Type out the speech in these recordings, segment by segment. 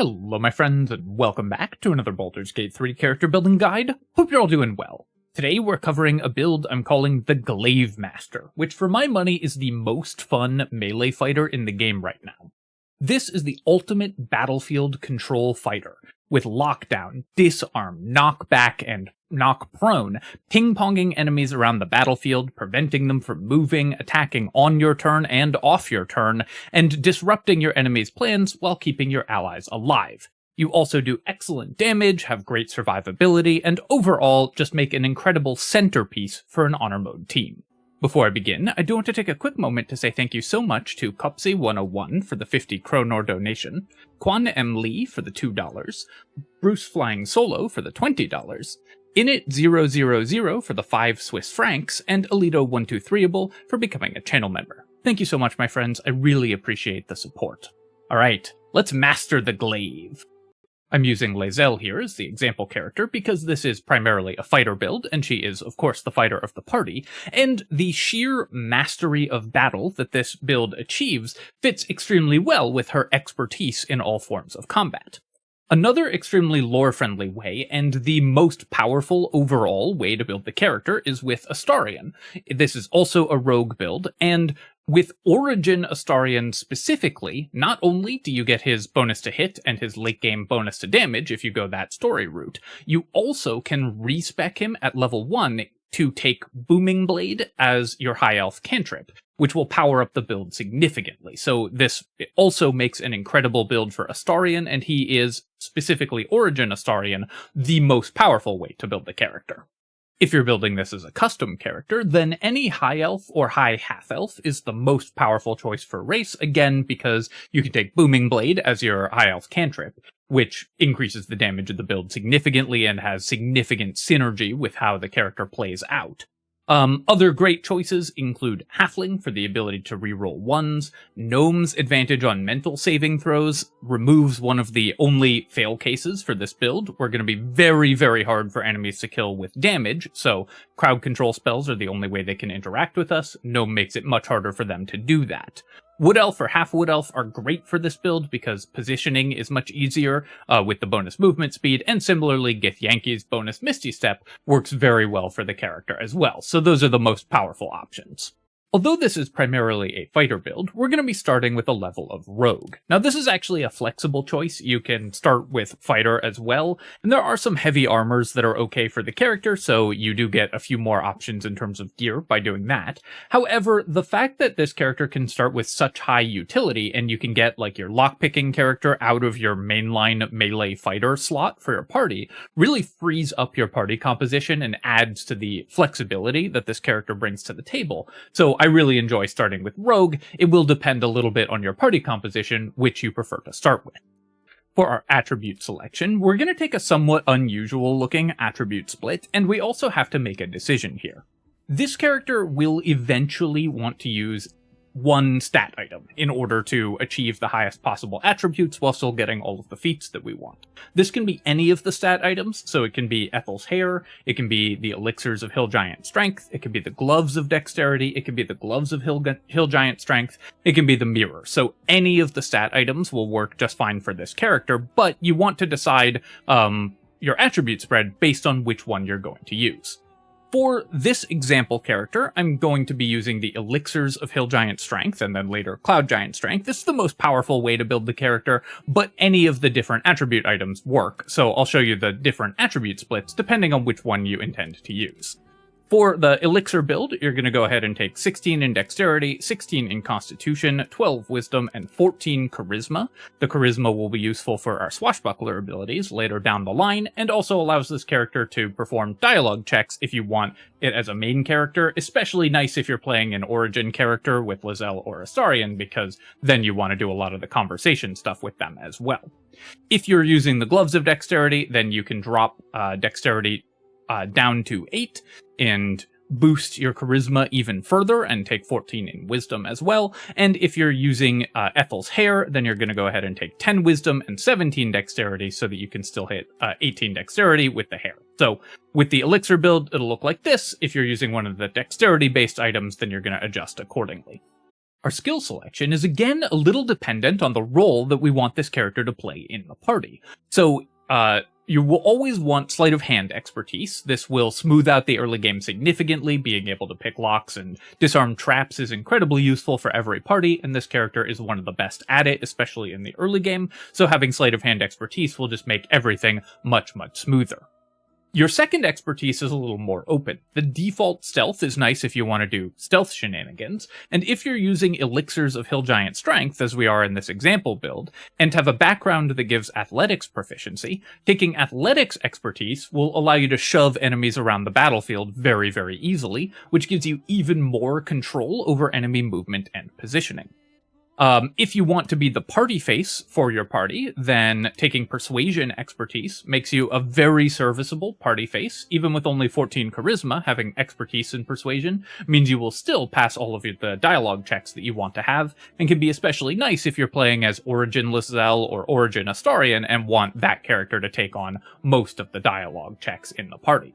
Hello my friends, and welcome back to another Baldur's Gate 3 character building guide. Hope you're all doing well. Today we're covering a build I'm calling the GLAIVEMASTER, which for my money is the most fun melee fighter in the game right now. This is the ultimate battlefield control fighter, with lockdown, disarm, knockback, and knock prone, ping-ponging enemies around the battlefield, preventing them from moving, attacking on your turn and off your turn, and disrupting your enemy's plans while keeping your allies alive. You also do excellent damage, have great survivability, and overall just make an incredible centerpiece for an honor mode team. Before I begin, I do want to take a quick moment to say thank you so much to Copsy101 for the 50 Kronor donation, Quan M. Lee for the $2, Bruce Flying Solo for the $20, Init000 for the 5 Swiss francs, and Alito123able for becoming a channel member. Thank you so much, my friends. I really appreciate the support. Alright, let's master the glaive. I'm using Lae'zel here as the example character because this is primarily a fighter build, and she is, of course, the fighter of the party, and the sheer mastery of battle that this build achieves fits extremely well with her expertise in all forms of combat. Another extremely lore-friendly way, and the most powerful overall way to build the character, is with Astarion. This is also a rogue build, and with Origin Astarion specifically, not only do you get his bonus to hit and his late-game bonus to damage if you go that story route, you also can respec him at level 1 to take Booming Blade as your high elf cantrip, which will power up the build significantly. So this also makes an incredible build for Astarion, and he is, specifically Origin Astarion, the most powerful way to build the character. If you're building this as a custom character, then any high elf or high half elf is the most powerful choice for race, again because you can take Booming Blade as your high elf cantrip, which increases the damage of the build significantly and has significant synergy with how the character plays out. Other great choices include Halfling for the ability to reroll ones, Gnome's advantage on mental saving throws removes one of the only fail cases for this build. We're going to be very, very hard for enemies to kill with damage, so crowd control spells are the only way they can interact with us. Gnome makes it much harder for them to do that. Wood Elf or Half Wood Elf are great for this build because positioning is much easier with the bonus movement speed, and similarly Githyanki's bonus Misty Step works very well for the character as well, so those are the most powerful options. Although this is primarily a fighter build, we're going to be starting with a level of rogue. Now this is actually a flexible choice. You can start with fighter as well, and there are some heavy armors that are okay for the character, so you do get a few more options in terms of gear by doing that. However, the fact that this character can start with such high utility, and you can get like your lockpicking character out of your mainline melee fighter slot for your party, really frees up your party composition and adds to the flexibility that this character brings to the table. So I really enjoy starting with Rogue. It will depend a little bit on your party composition, which you prefer to start with. For our attribute selection, we're going to take a somewhat unusual looking attribute split, and we also have to make a decision here. This character will eventually want to use one stat item in order to achieve the highest possible attributes while still getting all of the feats that we want. This can be any of the stat items, so it can be Ethel's hair, it can be the elixirs of Hill Giant Strength, it can be the gloves of Dexterity, it can be the gloves of Hill Giant Strength, it can be the mirror. So any of the stat items will work just fine for this character, but you want to decide your attribute spread based on which one you're going to use. For this example character, I'm going to be using the Elixirs of Hill Giant Strength, and then later Cloud Giant Strength. This is the most powerful way to build the character, but any of the different attribute items work, so I'll show you the different attribute splits depending on which one you intend to use. For the Elixir build, you're going to go ahead and take 16 in Dexterity, 16 in Constitution, 12 Wisdom, and 14 Charisma. The Charisma will be useful for our Swashbuckler abilities later down the line, and also allows this character to perform dialogue checks if you want it as a main character, especially nice if you're playing an Origin character with Lae'zel or Astarion, because then you want to do a lot of the conversation stuff with them as well. If you're using the Gloves of Dexterity, then you can drop Dexterity down to 8 and boost your charisma even further and take 14 in wisdom as well. And if you're using Ethel's hair, then you're going to go ahead and take 10 wisdom and 17 dexterity so that you can still hit 18 dexterity with the hair. So with the elixir build, it'll look like this. If you're using one of the dexterity based items, then you're going to adjust accordingly. Our skill selection is again a little dependent on the role that we want this character to play in the party. So, you will always want sleight of hand expertise. This will smooth out the early game significantly. Being able to pick locks and disarm traps is incredibly useful for every party, and this character is one of the best at it, especially in the early game, so having sleight of hand expertise will just make everything much, much smoother. Your second expertise is a little more open. The default stealth is nice if you want to do stealth shenanigans, and if you're using elixirs of Hill Giant Strength, as we are in this example build, and have a background that gives athletics proficiency, taking athletics expertise will allow you to shove enemies around the battlefield very, very easily, which gives you even more control over enemy movement and positioning. If you want to be the party face for your party, then taking persuasion expertise makes you a very serviceable party face. Even with only 14 charisma, having expertise in persuasion means you will still pass all of the dialogue checks that you want to have, and can be especially nice if you're playing as Origin Lae'zel or Origin Astarion and want that character to take on most of the dialogue checks in the party.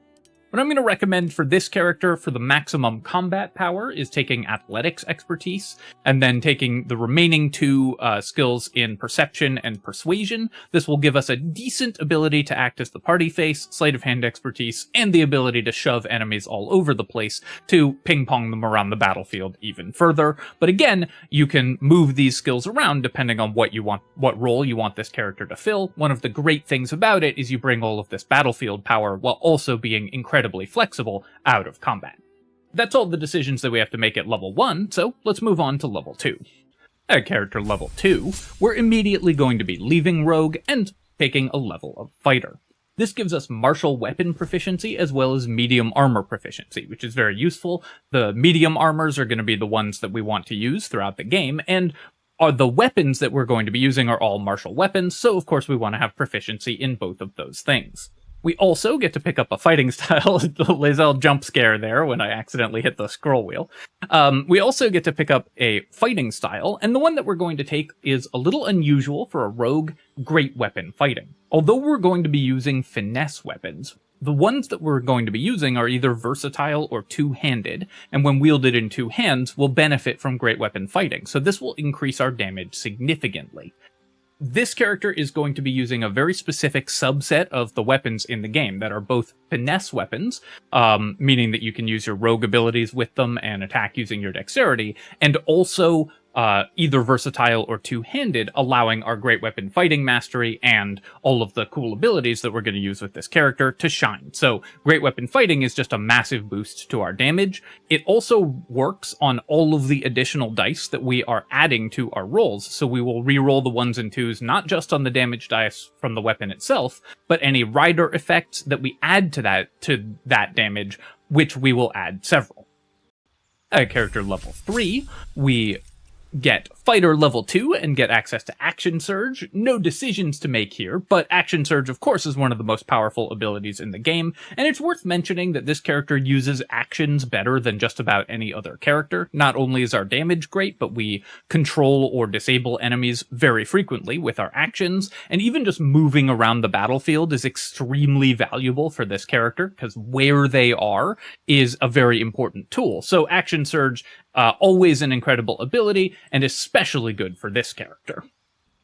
What I'm going to recommend for this character for the maximum combat power is taking athletics expertise, and then taking the remaining two skills in perception and persuasion. This will give us a decent ability to act as the party face, sleight of hand expertise, and the ability to shove enemies all over the place to ping-pong them around the battlefield even further. But again, you can move these skills around depending on what role you want this character to fill. One of the great things about it is you bring all of this battlefield power while also being incredibly flexible out of combat. That's all the decisions that we have to make at level 1, so let's move on to level 2. At character level 2, we're immediately going to be leaving Rogue and taking a level of Fighter. This gives us martial weapon proficiency as well as medium armor proficiency, which is very useful. The medium armors are going to be the ones that we want to use throughout the game, and the weapons that we're going to be using are all martial weapons, so of course we want to have proficiency in both of those things. We also get to pick up a fighting style, the Lae'zel jump scare there when I accidentally hit the scroll wheel. We also get to pick up a fighting style, and the one that we're going to take is a little unusual for a rogue great weapon fighting. Although we're going to be using finesse weapons, the ones that we're going to be using are either versatile or two-handed, and when wielded in two hands will benefit from great weapon fighting, so this will increase our damage significantly. This character is going to be using a very specific subset of the weapons in the game that are both finesse weapons, meaning that you can use your rogue abilities with them and attack using your dexterity, and also either versatile or two-handed, allowing our great weapon fighting mastery and all of the cool abilities that we're going to use with this character to shine. So great weapon fighting is just a massive boost to our damage. It also works on all of the additional dice that we are adding to our rolls, so we will re-roll the 1s and 2s not just on the damage dice from the weapon itself, but any rider effects that we add to that damage, which we will add several. At character level 3, we get Fighter level 2 and get access to Action Surge. No decisions to make here, but Action Surge, of course, is one of the most powerful abilities in the game, and it's worth mentioning that this character uses actions better than just about any other character. Not only is our damage great, but we control or disable enemies very frequently with our actions, and even just moving around the battlefield is extremely valuable for this character, because where they are is a very important tool. So Action Surge, always an incredible ability, and especially good for this character.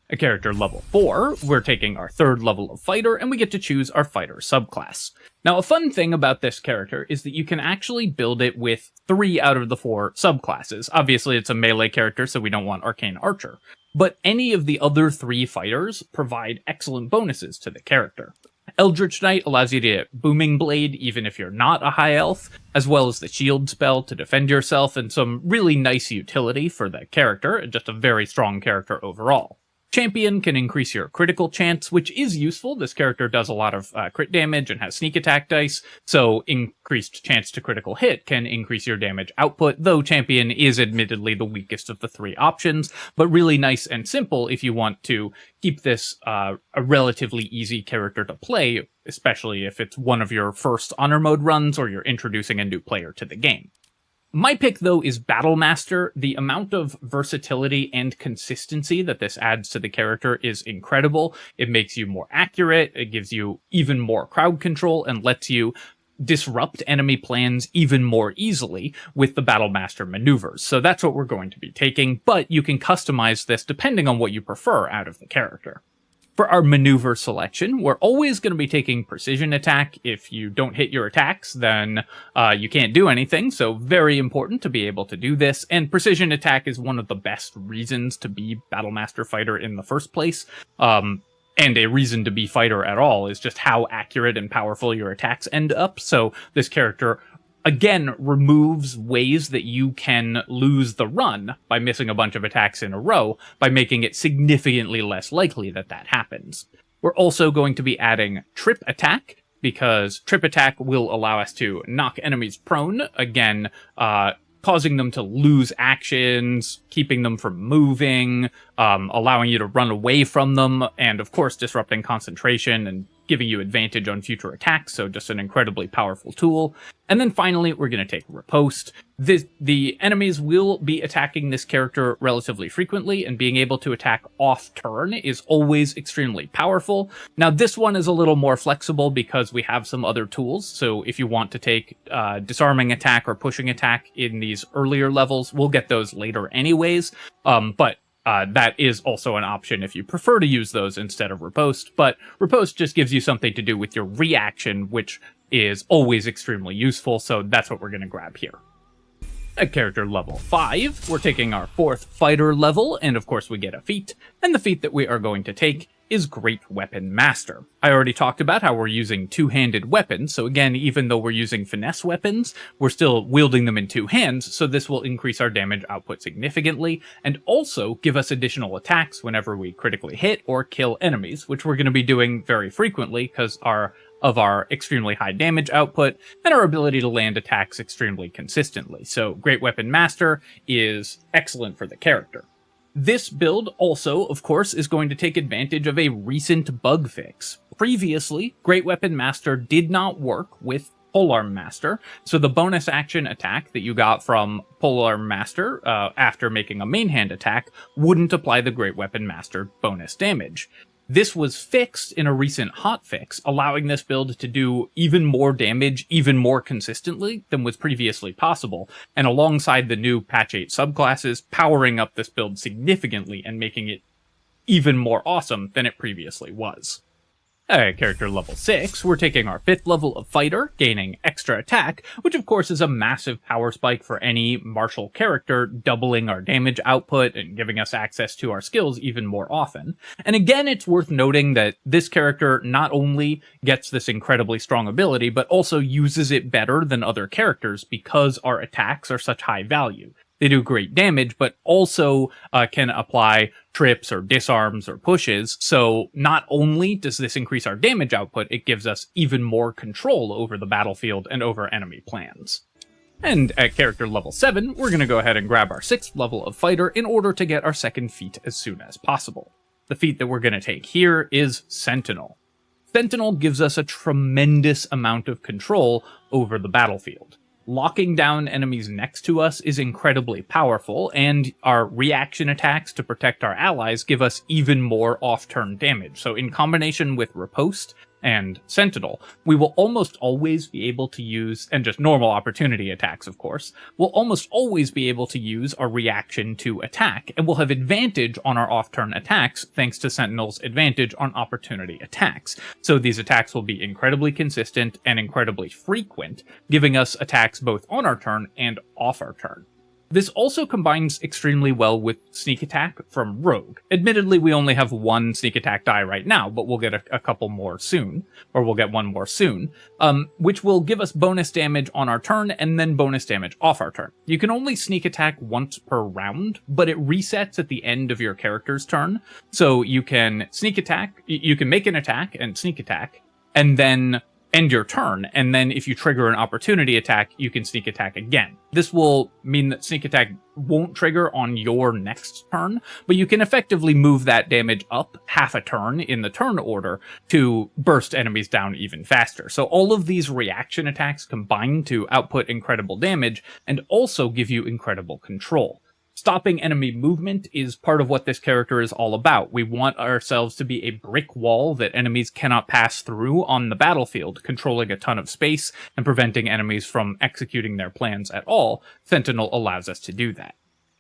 At character level 4, we're taking our 3rd level of Fighter, and we get to choose our Fighter subclass. Now, a fun thing about this character is that you can actually build it with 3 out of the 4 subclasses. Obviously, it's a melee character, so we don't want Arcane Archer. But any of the other 3 fighters provide excellent bonuses to the character. Eldritch Knight allows you to get Booming Blade even if you're not a high elf, as well as the shield spell to defend yourself, and some really nice utility for the character, and just a very strong character overall. Champion can increase your critical chance, which is useful. This character does a lot of crit damage and has sneak attack dice, so increased chance to critical hit can increase your damage output, though Champion is admittedly the weakest of the 3 options, but really nice and simple if you want to keep this a relatively easy character to play, especially if it's one of your first honor mode runs or you're introducing a new player to the game. My pick, though, is Battlemaster. The amount of versatility and consistency that this adds to the character is incredible. It makes you more accurate, it gives you even more crowd control, and lets you disrupt enemy plans even more easily with the Battlemaster maneuvers. So that's what we're going to be taking, but you can customize this depending on what you prefer out of the character. For our maneuver selection, we're always going to be taking precision attack. If you don't hit your attacks, then you can't do anything, so very important to be able to do this, and precision attack is one of the best reasons to be Battlemaster fighter in the first place. And a reason to be fighter at all is just how accurate and powerful your attacks end up, so this character again removes ways that you can lose the run by missing a bunch of attacks in a row by making it significantly less likely that that happens. We're also going to be adding trip attack, because trip attack will allow us to knock enemies prone, again, causing them to lose actions, keeping them from moving, allowing you to run away from them, and of course disrupting concentration and giving you advantage on future attacks, so just an incredibly powerful tool. And then finally, we're going to take Riposte. The enemies will be attacking this character relatively frequently, and being able to attack off-turn is always extremely powerful. Now, this one is a little more flexible because we have some other tools, so if you want to take disarming attack or pushing attack in these earlier levels, we'll get those later anyways, but that is also an option if you prefer to use those instead of Riposte, but Riposte just gives you something to do with your reaction, which is always extremely useful, so that's what we're going to grab here. At character level 5, we're taking our 4th fighter level, and of course we get a feat, and the feat that we are going to take is Great Weapon Master. I already talked about how we're using two-handed weapons, so again, even though we're using finesse weapons, we're still wielding them in two hands, so this will increase our damage output significantly, and also give us additional attacks whenever we critically hit or kill enemies, which we're going to be doing very frequently because of our extremely high damage output and our ability to land attacks extremely consistently. So Great Weapon Master is excellent for the character. This build also, of course, is going to take advantage of a recent bug fix. Previously, Great Weapon Master did not work with Polearm Master, so the bonus action attack that you got from Polearm Master after making a main hand attack wouldn't apply the Great Weapon Master bonus damage. This was fixed in a recent hotfix, allowing this build to do even more damage, even more consistently than was previously possible, and alongside the new patch 8 subclasses, powering up this build significantly and making it even more awesome than it previously was. At character level 6, we're taking our 5th level of fighter, gaining extra attack, which of course is a massive power spike for any martial character, doubling our damage output and giving us access to our skills even more often. And again, it's worth noting that this character not only gets this incredibly strong ability, but also uses it better than other characters because our attacks are such high value. They do great damage, but also can apply trips or disarms or pushes, so not only does this increase our damage output, it gives us even more control over the battlefield and over enemy plans. And at character level 7, we're going to go ahead and grab our 6th level of fighter in order to get our second feat as soon as possible. The feat that we're going to take here is Sentinel. Sentinel gives us a tremendous amount of control over the battlefield. Locking down enemies next to us is incredibly powerful, and our reaction attacks to protect our allies give us even more off-turn damage. So in combination with Riposte and Sentinel, we will almost always be able to use, and just normal opportunity attacks of course, we'll almost always be able to use our reaction to attack, and we'll have advantage on our off-turn attacks thanks to Sentinel's advantage on opportunity attacks. So these attacks will be incredibly consistent and incredibly frequent, giving us attacks both on our turn and off our turn. This also combines extremely well with Sneak Attack from Rogue. Admittedly, we only have one Sneak Attack die right now, but we'll get a couple more soon, or we'll get one more soon, which will give us bonus damage on our turn and then bonus damage off our turn. You can only Sneak Attack once per round, but it resets at the end of your character's turn, so you can Sneak Attack, you can make an attack and Sneak Attack, and then end your turn, and then if you trigger an opportunity attack, you can Sneak Attack again. This will mean that Sneak Attack won't trigger on your next turn, but you can effectively move that damage up half a turn in the turn order to burst enemies down even faster. So all of these reaction attacks combine to output incredible damage and also give you incredible control. Stopping enemy movement is part of what this character is all about. We want ourselves to be a brick wall that enemies cannot pass through on the battlefield, controlling a ton of space and preventing enemies from executing their plans at all. Sentinel allows us to do that.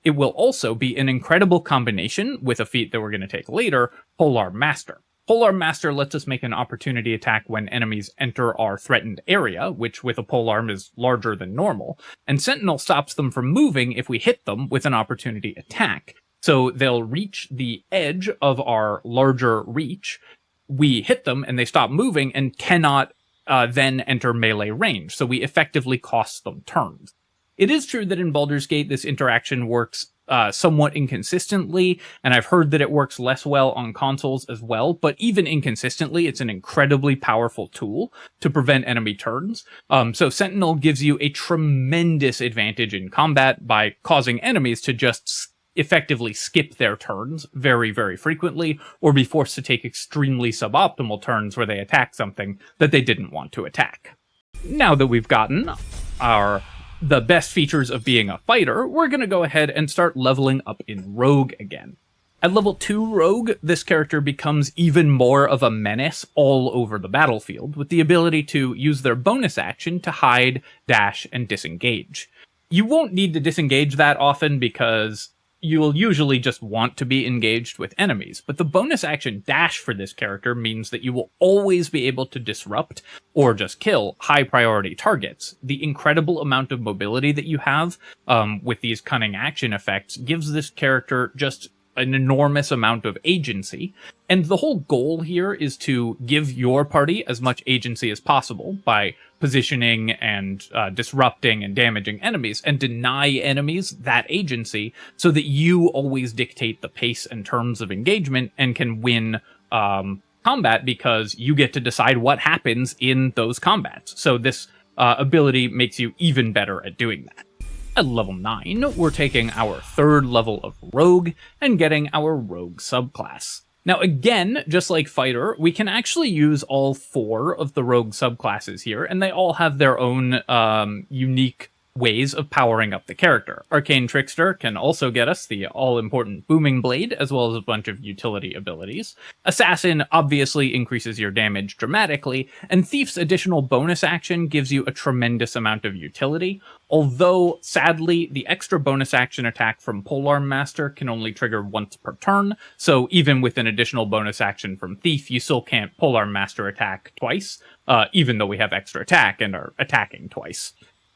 It will also be an incredible combination with a feat that we're going to take later, Polar Master. Polar Master lets us make an opportunity attack when enemies enter our threatened area, which with a polearm is larger than normal, and Sentinel stops them from moving if we hit them with an opportunity attack. So they'll reach the edge of our larger reach, we hit them and they stop moving and cannot then enter melee range, so we effectively cost them turns. It is true that in Baldur's Gate this interaction works somewhat inconsistently, and I've heard that it works less well on consoles as well, but even inconsistently, it's an incredibly powerful tool to prevent enemy turns. So Sentinel gives you a tremendous advantage in combat by causing enemies to just effectively skip their turns very, very frequently, or be forced to take extremely suboptimal turns where they attack something that they didn't want to attack. Now that we've gotten the best features of being a fighter, we're going to go ahead and start leveling up in Rogue again. At level 2 Rogue, this character becomes even more of a menace all over the battlefield, with the ability to use their bonus action to hide, dash, and disengage. You won't need to disengage that often because you'll usually just want to be engaged with enemies, but the bonus action dash for this character means that you will always be able to disrupt or just kill high priority targets. The incredible amount of mobility that you have with these cunning action effects gives this character just an enormous amount of agency, and the whole goal here is to give your party as much agency as possible by positioning and disrupting and damaging enemies, and deny enemies that agency so that you always dictate the pace and terms of engagement and can win combat because you get to decide what happens in those combats. So this ability makes you even better at doing that. At level 9, we're taking our 3rd level of Rogue and getting our Rogue subclass. Now again, just like Fighter, we can actually use all 4 of the Rogue subclasses here, and they all have their own unique ways of powering up the character. Arcane Trickster can also get us the all-important Booming Blade, as well as a bunch of utility abilities. Assassin obviously increases your damage dramatically, and Thief's additional bonus action gives you a tremendous amount of utility, although, sadly, the extra bonus action attack from Polearm Master can only trigger once per turn, so even with an additional bonus action from Thief, you still can't Polearm Master attack twice, even though we have extra attack and are attacking twice.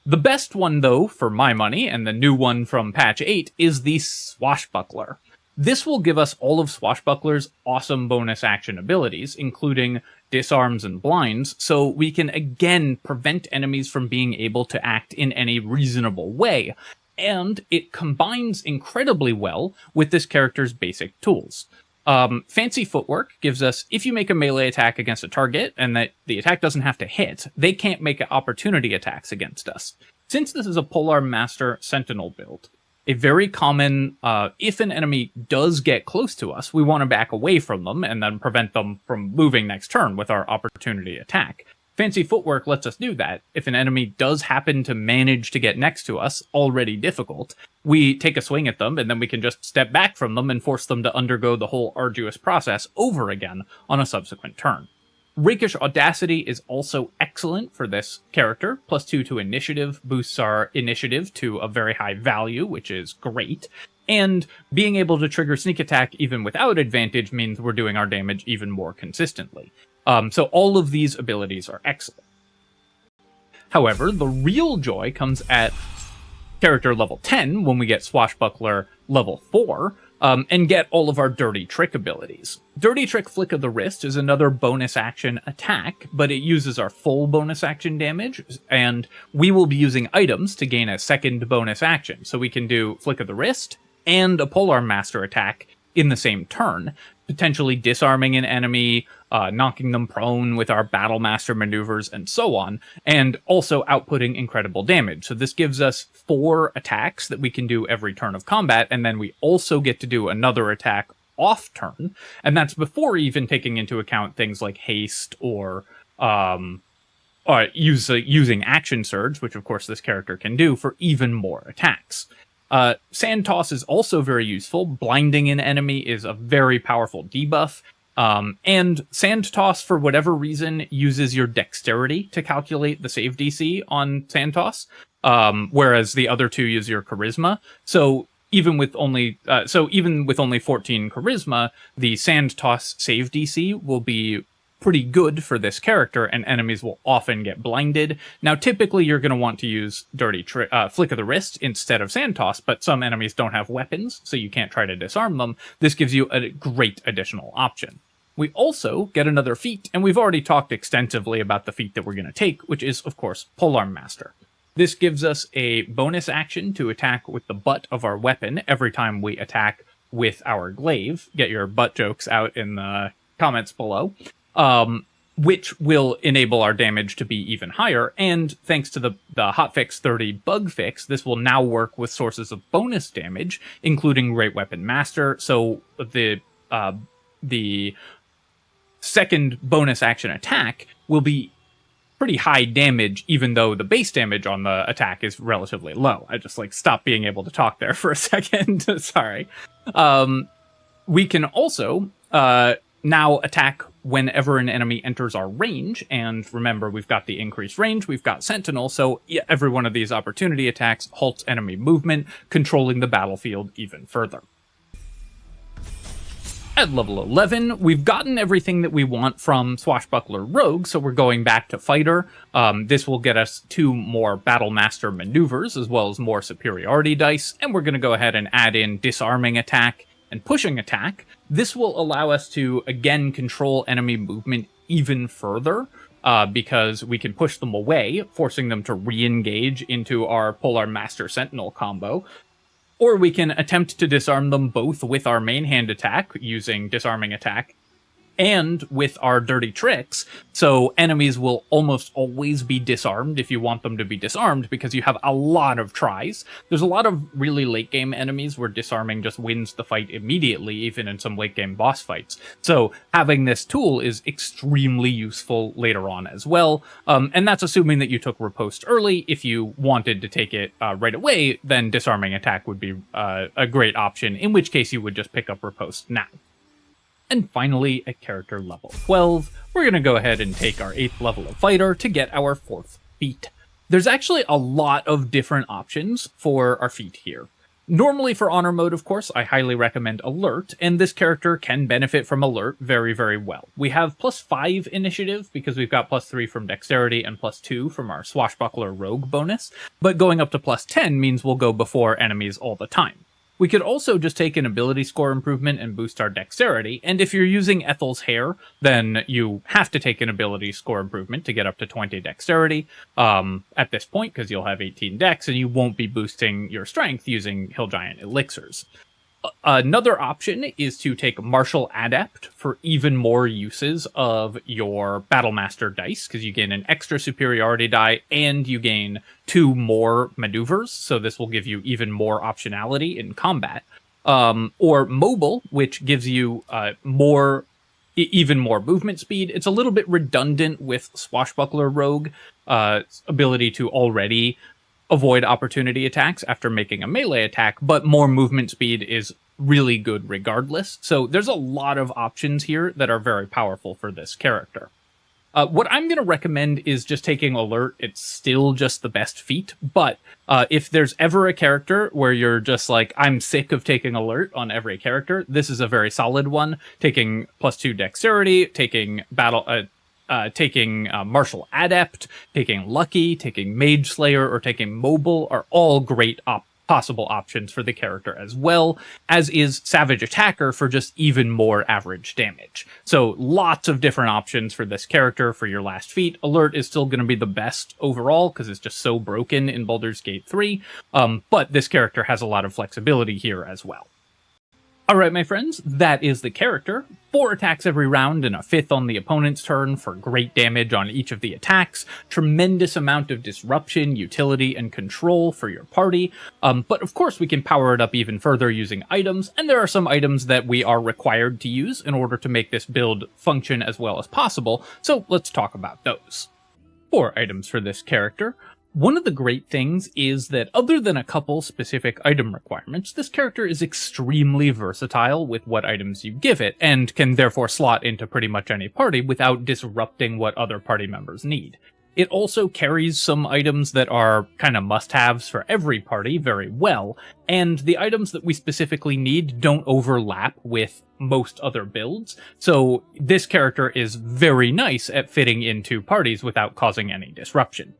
The best one, though, for my money, and the new one from patch 8, is the Swashbuckler. This will give us all of Swashbuckler's awesome bonus action abilities, including disarms and blinds, so we can again prevent enemies from being able to act in any reasonable way, and it combines incredibly well with this character's basic tools. Fancy Footwork gives us, if you make a melee attack against a target, and that the attack doesn't have to hit, they can't make opportunity attacks against us. Since this is a Polearm Master Sentinel build, a very common, if an enemy does get close to us, we want to back away from them and then prevent them from moving next turn with our opportunity attack. Fancy Footwork lets us do that. If an enemy does happen to manage to get next to us, already difficult, we take a swing at them and then we can just step back from them and force them to undergo the whole arduous process over again on a subsequent turn. Rakish Audacity is also excellent for this character. +2 to initiative boosts our initiative to a very high value, which is great. And being able to trigger sneak attack even without advantage means we're doing our damage even more consistently. So all of these abilities are excellent. However, the real joy comes at character level 10 when we get Swashbuckler level 4 and get all of our Dirty Trick abilities. Dirty Trick Flick of the Wrist is another bonus action attack, but it uses our full bonus action damage, and we will be using items to gain a second bonus action. So we can do Flick of the Wrist and a Polearm Master attack in the same turn, potentially disarming an enemy, knocking them prone with our Battlemaster maneuvers, and so on, and also outputting incredible damage. So this gives us 4 attacks that we can do every turn of combat, and then we also get to do another attack off turn, and that's before even taking into account things like haste or using action surge, which of course this character can do for even more attacks. Sand Toss is also very useful. Blinding an enemy is a very powerful debuff. And Sand Toss, for whatever reason, uses your dexterity to calculate the save DC on Sand Toss, whereas the other two use your charisma. So even with only 14 charisma, the Sand Toss save DC will be pretty good for this character, and enemies will often get blinded. Now, typically, you're going to want to use Flick of the Wrist instead of Sand Toss, but some enemies don't have weapons, so you can't try to disarm them. This gives you a great additional option. We also get another feat, and we've already talked extensively about the feat that we're going to take, which is, of course, Polearm Master. This gives us a bonus action to attack with the butt of our weapon every time we attack with our glaive. Get your butt jokes out in the comments below. Which will enable our damage to be even higher, and thanks to the hotfix 30 bug fix, this will now work with sources of bonus damage, including Great Weapon Master, so the second bonus action attack will be pretty high damage, even though the base damage on the attack is relatively low. I just, stopped being able to talk there for a second. Sorry. We can also now attack whenever an enemy enters our range, and remember, we've got the increased range, we've got Sentinel, so every one of these opportunity attacks halts enemy movement, controlling the battlefield even further. At level 11, we've gotten everything that we want from Swashbuckler Rogue, so we're going back to Fighter. This will get us 2 more Battlemaster maneuvers, as well as more superiority dice, and we're going to go ahead and add in Disarming Attack and Pushing Attack. This will allow us to, again, control enemy movement even further, because we can push them away, forcing them to re-engage into our Polearm Master Sentinel combo. Or we can attempt to disarm them both with our main hand attack, using Disarming Attack, and with our dirty tricks, so enemies will almost always be disarmed if you want them to be disarmed, because you have a lot of tries. There's a lot of really late-game enemies where disarming just wins the fight immediately, even in some late-game boss fights. So having this tool is extremely useful later on as well, and that's assuming that you took Riposte early. If you wanted to take it right away, then Disarming Attack would be a great option, in which case you would just pick up Riposte now. And finally, at character level 12, we're going to go ahead and take our 8th level of Fighter to get our 4th feat. There's actually a lot of different options for our feat here. Normally for Honor Mode, of course, I highly recommend Alert, and this character can benefit from Alert very, very well. We have +5 initiative, because we've got +3 from Dexterity and +2 from our Swashbuckler Rogue bonus, but going up to +10 means we'll go before enemies all the time. We could also just take an ability score improvement and boost our dexterity, and if you're using Ethel's Hair, then you have to take an ability score improvement to get up to 20 dexterity at this point, because you'll have 18 dex, and you won't be boosting your strength using Hill Giant elixirs. Another option is to take Martial Adept for even more uses of your Battlemaster dice, because you gain an extra superiority die and you gain 2 more maneuvers, so this will give you even more optionality in combat. Or Mobile, which gives you even more movement speed. It's a little bit redundant with Swashbuckler Rogue ability to already avoid opportunity attacks after making a melee attack, but more movement speed is really good regardless. So there's a lot of options here that are very powerful for this character. What I'm going to recommend is just taking Alert. It's still just the best feat, but if there's ever a character where you're just like, I'm sick of taking Alert on every character, this is a very solid one. Taking +2 Dexterity, taking Martial Adept, taking Lucky, taking Mage Slayer, or taking Mobile are all great possible options for the character as well, as is Savage Attacker for just even more average damage. So lots of different options for this character for your last feat. Alert is still going to be the best overall because it's just so broken in Baldur's Gate 3, but this character has a lot of flexibility here as well. Alright, my friends, that is the character. 4 attacks every round and a 5th on the opponent's turn for great damage on each of the attacks. Tremendous amount of disruption, utility, and control for your party. But of course we can power it up even further using items, and there are some items that we are required to use in order to make this build function as well as possible, so let's talk about those. 4 items for this character. One of the great things is that other than a couple specific item requirements, this character is extremely versatile with what items you give it, and can therefore slot into pretty much any party without disrupting what other party members need. It also carries some items that are kind of must-haves for every party very well, and the items that we specifically need don't overlap with most other builds, so this character is very nice at fitting into parties without causing any disruption.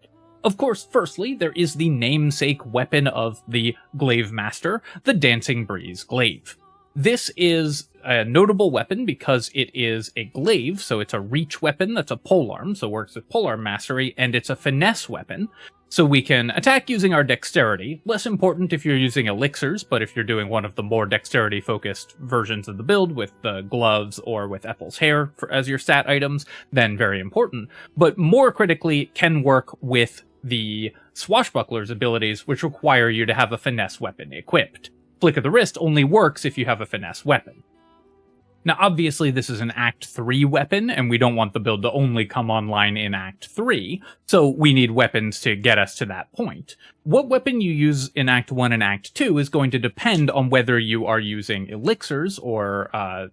Of course, firstly, there is the namesake weapon of the GLAIVEMASTER, the Dancing Breeze Glaive. This is a notable weapon because it is a glaive, so it's a reach weapon that's a polearm, so works with polearm mastery, and it's a finesse weapon, so we can attack using our dexterity. Less important if you're using elixirs, but if you're doing one of the more dexterity-focused versions of the build with the gloves or with Ethel's hair as your stat items, then very important. But more critically, can work with the Swashbuckler's abilities, which require you to have a finesse weapon equipped. Flick of the wrist only works if you have a finesse weapon. Now, obviously, this is an Act 3 weapon, and we don't want the build to only come online in Act 3, so we need weapons to get us to that point. What weapon you use in Act 1 and Act 2 is going to depend on whether you are using elixirs or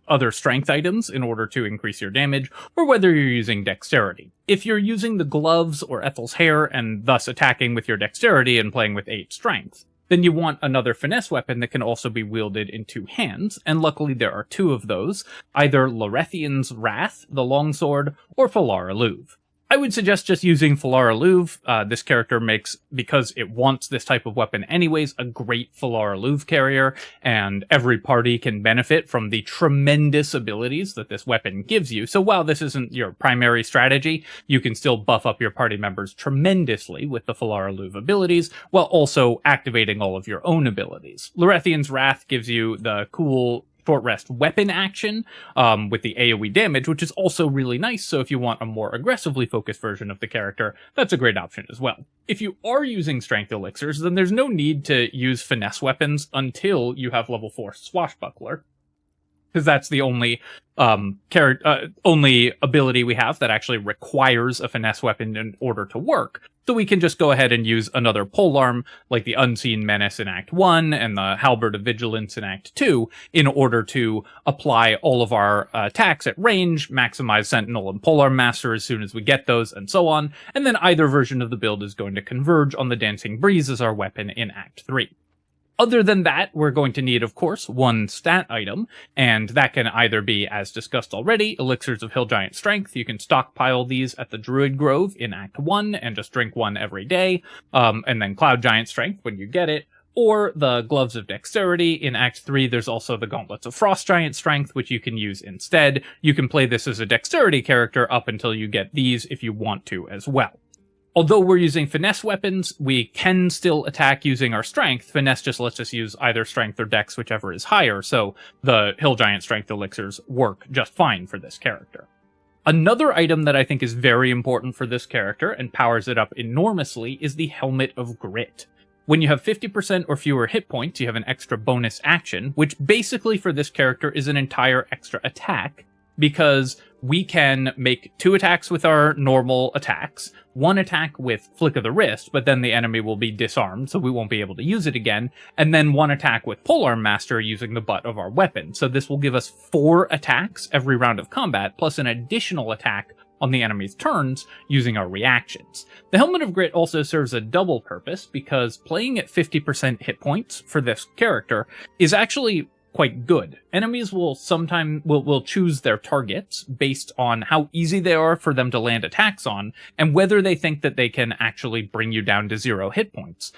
other strength items in order to increase your damage, or whether you're using dexterity. If you're using the gloves or Ethel's hair, and thus attacking with your dexterity and playing with 8 strength, then you want another finesse weapon that can also be wielded in 2 hands, and luckily there are 2 of those, either Larethian's Wrath, the longsword, or Falara Luve. I would suggest just using Falara Luve. This character makes, because it wants this type of weapon anyways, a great Falara Luve carrier, and every party can benefit from the tremendous abilities that this weapon gives you. So while this isn't your primary strategy, you can still buff up your party members tremendously with the Falara Luve abilities, while also activating all of your own abilities. Larethian's Wrath gives you the cool short rest weapon action with the AoE damage, which is also really nice, so if you want a more aggressively focused version of the character, that's a great option as well. If you are using strength elixirs, then there's no need to use finesse weapons until you have level 4 Swashbuckler, because that's the only only ability we have that actually requires a finesse weapon in order to work. So we can just go ahead and use another polearm, like the Unseen Menace in Act 1 and the Halberd of Vigilance in Act 2, in order to apply all of our attacks at range, maximize Sentinel and Polearm Master as soon as we get those, and so on. And then either version of the build is going to converge on the Dancing Breeze as our weapon in Act 3. Other than that, we're going to need, of course, 1 stat item, and that can either be, as discussed already, Elixirs of Hill Giant Strength. You can stockpile these at the Druid Grove in Act 1 and just drink 1 every day, and then Cloud Giant Strength when you get it, or the Gloves of Dexterity. In Act 3, there's also the Gauntlets of Frost Giant Strength, which you can use instead. You can play this as a Dexterity character up until you get these if you want to as well. Although we're using finesse weapons, we can still attack using our strength. Finesse just lets us use either strength or dex, whichever is higher, so the Hill Giant Strength elixirs work just fine for this character. Another item that I think is very important for this character and powers it up enormously is the Helmet of Grit. When you have 50% or fewer hit points, you have an extra bonus action, which basically for this character is an entire extra attack, because we can make 2 attacks with our normal attacks, 1 attack with Flick of the Wrist, but then the enemy will be disarmed, so we won't be able to use it again, and then 1 attack with Polearm Master using the butt of our weapon. So this will give us 4 attacks every round of combat, plus an additional attack on the enemy's turns using our reactions. The Helmet of Grit also serves a double purpose, because playing at 50% hit points for this character is actually quite good. Enemies will sometimes will choose their targets based on how easy they are for them to land attacks on, and whether they think that they can actually bring you down to 0 hit points.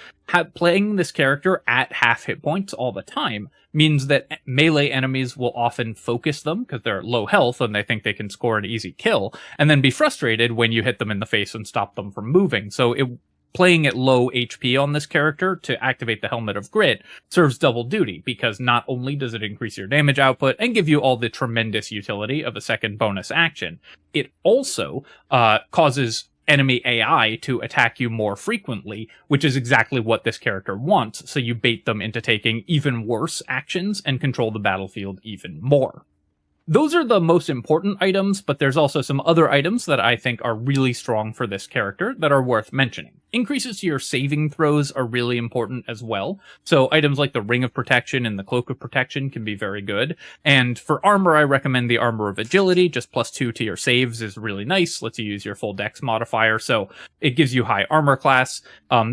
Playing this character at half hit points all the time means that melee enemies will often focus them because they're low health and they think they can score an easy kill, and then be frustrated when you hit them in the face and stop them from moving. So playing at low HP on this character to activate the Helmet of Grit serves double duty, because not only does it increase your damage output and give you all the tremendous utility of a second bonus action, it also causes enemy AI to attack you more frequently, which is exactly what this character wants, so you bait them into taking even worse actions and control the battlefield even more. Those are the most important items, but there's also some other items that I think are really strong for this character that are worth mentioning. Increases to your saving throws are really important as well. So items like the Ring of Protection and the Cloak of Protection can be very good. And for armor, I recommend the Armor of Agility. Just +2 to your saves is really nice. Lets you use your full dex modifier, so it gives you high armor class.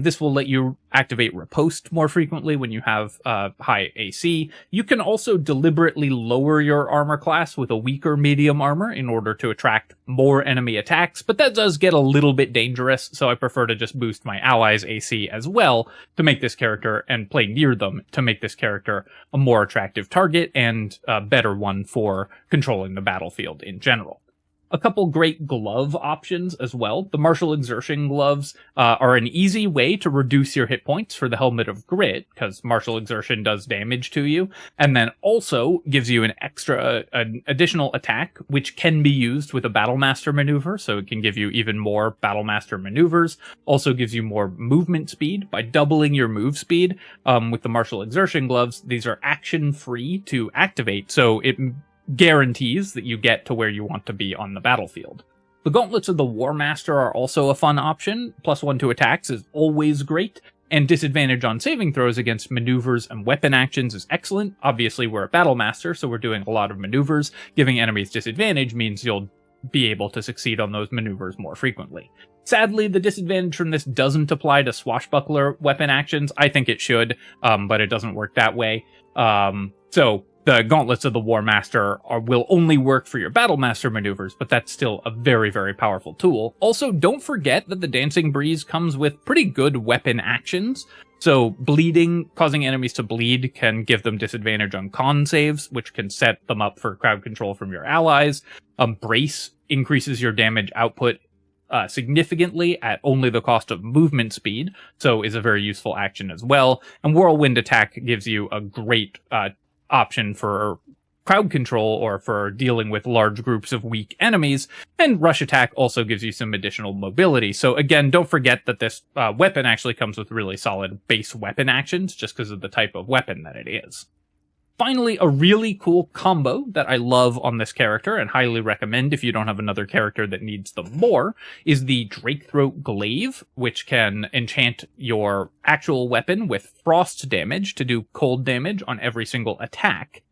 This will let you activate Riposte more frequently when you have high AC. You can also deliberately lower your armor class with a weaker medium armor in order to attract more enemy attacks, but that does get a little bit dangerous, so I prefer to just boost my allies' AC as well to make this character, and play near them to make this character a more attractive target and a better one for controlling the battlefield in general. A couple great glove options as well. The Martial Exertion gloves are an easy way to reduce your hit points for the Helmet of Grit, because Martial Exertion does damage to you, and then also gives you an additional attack, which can be used with a Battlemaster maneuver, so it can give you even more Battlemaster maneuvers. Also gives you more movement speed by doubling your move speed. With the Martial Exertion gloves, these are action-free to activate, so it guarantees that you get to where you want to be on the battlefield. The Gauntlets of the War Master are also a fun option. +1 to attacks is always great, and disadvantage on saving throws against maneuvers and weapon actions is excellent. Obviously, we're a Battlemaster, so we're doing a lot of maneuvers. Giving enemies disadvantage means you'll be able to succeed on those maneuvers more frequently. Sadly, the disadvantage from this doesn't apply to Swashbuckler weapon actions. I think it should, but it doesn't work that way. So the Gauntlets of the War Master will only work for your Battlemaster maneuvers, but that's still a very, very powerful tool. Also, don't forget that the Dancing Breeze comes with pretty good weapon actions. So bleeding, causing enemies to bleed, can give them disadvantage on con saves, which can set them up for crowd control from your allies. Brace increases your damage output significantly at only the cost of movement speed, so is a very useful action as well. And Whirlwind Attack gives you a great option for crowd control or for dealing with large groups of weak enemies, and Rush Attack also gives you some additional mobility. So again, don't forget that this weapon actually comes with really solid base weapon actions just because of the type of weapon that it is. Finally, a really cool combo that I love on this character and highly recommend if you don't have another character that needs them more is the Drakethroat Glaive, which can enchant your actual weapon with frost damage to do cold damage on every single attack,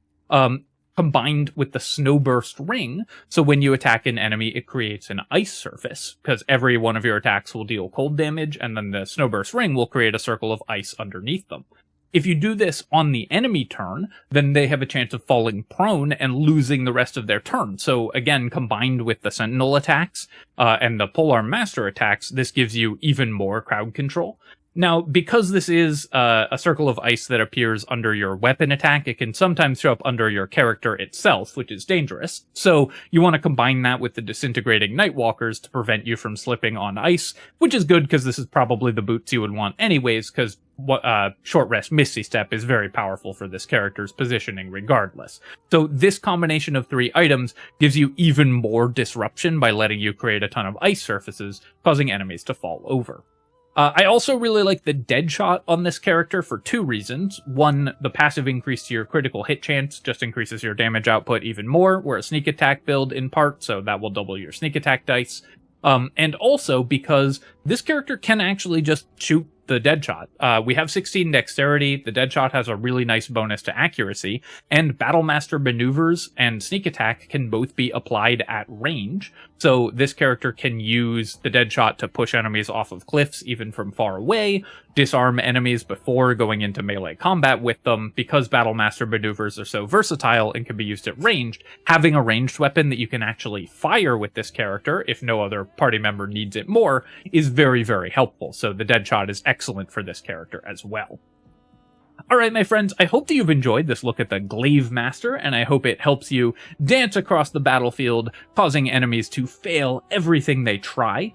combined with the Snowburst Ring, so when you attack an enemy, it creates an ice surface, because every one of your attacks will deal cold damage, and then the Snowburst Ring will create a circle of ice underneath them. If you do this on the enemy turn, then they have a chance of falling prone and losing the rest of their turn. So again, combined with the Sentinel attacks and the Polearm Master attacks, this gives you even more crowd control. Now, because this is a circle of ice that appears under your weapon attack, it can sometimes show up under your character itself, which is dangerous. So you want to combine that with the Disintegrating Nightwalkers to prevent you from slipping on ice, which is good because this is probably the boots you would want anyways, because Short Rest Misty Step is very powerful for this character's positioning regardless. So this combination of 3 items gives you even more disruption by letting you create a ton of ice surfaces, causing enemies to fall over. I also really like the Deadshot on this character for 2 reasons. One, the passive increase to your critical hit chance just increases your damage output even more. We're a sneak attack build in part, so that will double your sneak attack dice. And also because this character can actually just shoot the Deadshot. We have 16 dexterity, the Deadshot has a really nice bonus to accuracy, and Battlemaster maneuvers and sneak attack can both be applied at range, so this character can use the Deadshot to push enemies off of cliffs even from far away, disarm enemies before going into melee combat with them. Because Battlemaster maneuvers are so versatile and can be used at ranged, having a ranged weapon that you can actually fire with this character, if no other party member needs it more, is very, very helpful, so the Deadshot is excellent for this character as well. Alright, my friends, I hope that you've enjoyed this look at the Glaivemaster, and I hope it helps you dance across the battlefield, causing enemies to fail everything they try.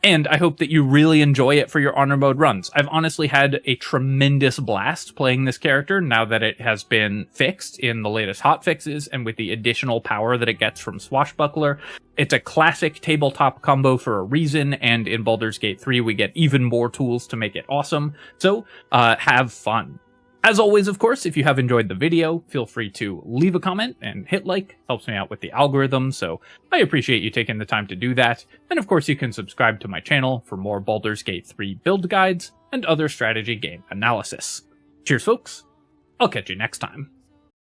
And I hope that you really enjoy it for your honor mode runs. I've honestly had a tremendous blast playing this character now that it has been fixed in the latest hotfixes and with the additional power that it gets from Swashbuckler. It's a classic tabletop combo for a reason, and in Baldur's Gate 3 we get even more tools to make it awesome. So, have fun. As always, of course, if you have enjoyed the video, feel free to leave a comment and hit like. Helps me out with the algorithm, so I appreciate you taking the time to do that. And of course, you can subscribe to my channel for more Baldur's Gate 3 build guides and other strategy game analysis. Cheers, folks. I'll catch you next time.